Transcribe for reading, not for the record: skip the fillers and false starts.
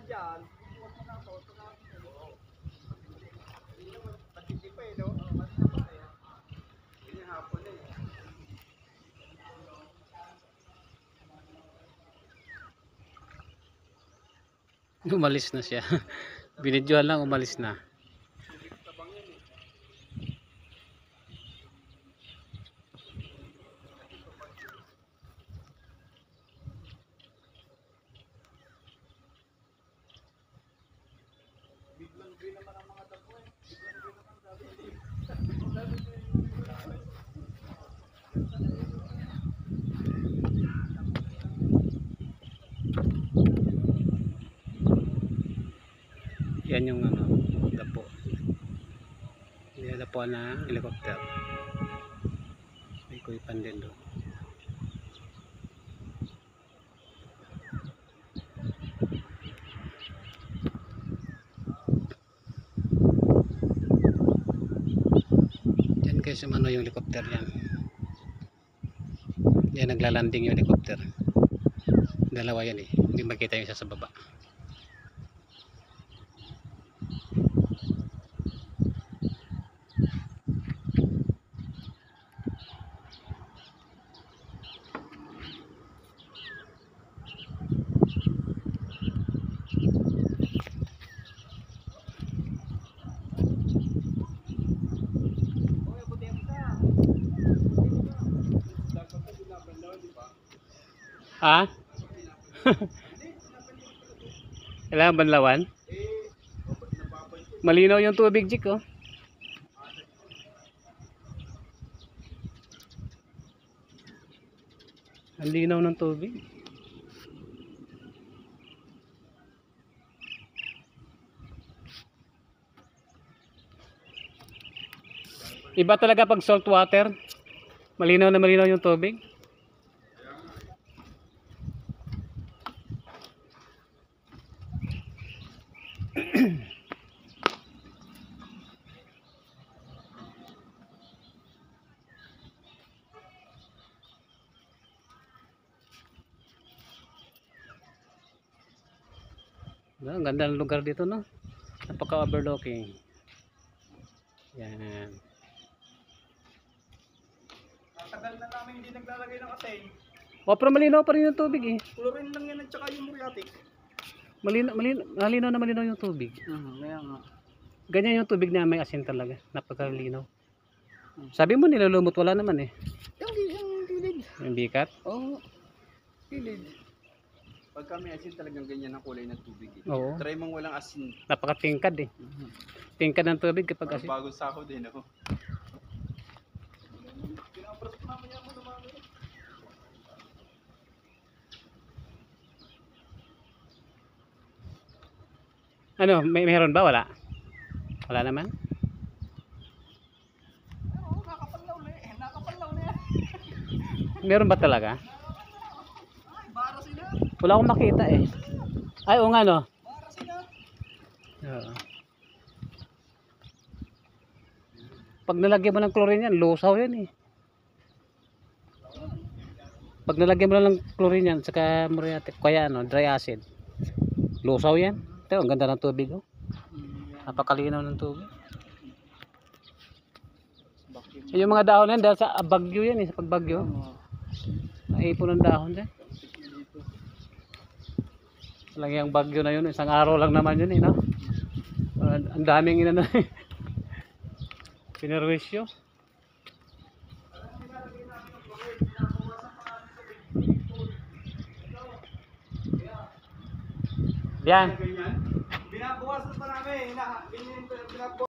dyan. Huwag mo na ito. Hindi pa eh, no? Hindi hapon na eh. Umalis na siya. Binidyohan lang, umalis na. Biglang green naman ang mga dako eh. Biglang green naman sabi. Yan yung ano, dapo. Niladapuan na helicopter. May kuipan din doon. Yan guys, ano yung helicopter yan. Yan naglalanding yung helicopter. Dalawa yan eh. Hindi makita yung isa sa baba. Ha? Kailangan banlawan? Malinaw yung tubig, Jik, oh. Ang linaw ng tubig. Iba talaga pag salt water. Malinaw na malinaw yung tubig. Ang ganda ng lugar dito, no? Napaka-overlooking. Yan. Tagal na namin hindi naglalagay ng asin. Pero malinaw pa rin yung tubig, eh. Chlorine lang yan at saka yung muriatic. Malinaw na malinaw yung tubig. Kaya nga. Ganyan yung tubig na may asin talaga. Napakalinaw. Sabi mo nilulumot, wala naman eh. Yung kilid. Yung bikat. Oo. Kilid. Pagka may asin talagang ganyan ang kulay ng tubig eh. Oo. Try mong walang asin. Napakatingkad eh. Tingkad ng tubig kapag asin. Bagong sako din ako. Pinapras ko naman yan mo naman eh. Ano, meron ba? Wala? Wala naman? Oo, nakapanlaw na eh. Nakapanlaw na yan. Meron ba talaga? Ay, bara sila. Wala akong makita eh. Ay, o nga no. Bara sila. Oo. Pag nalagyan mo ng chlorine yan, lusaw yan eh. Pag nalagyan mo lang ng chlorine yan, saka muriatic, kaya ano, dry acid, lusaw yan. Pero ang ganda ng tubig, oh. Napakalinaw ng tubig. Yung mga dahon yan, dahil sa bagyo yan eh, sa pagbagyo. Naipon ng dahon yan. Lagi ang bagyo na yun, isang araw lang naman yun eh, no? Ang daming inano eh. Pinerwisyo. Yan. Binabawasan pa namin.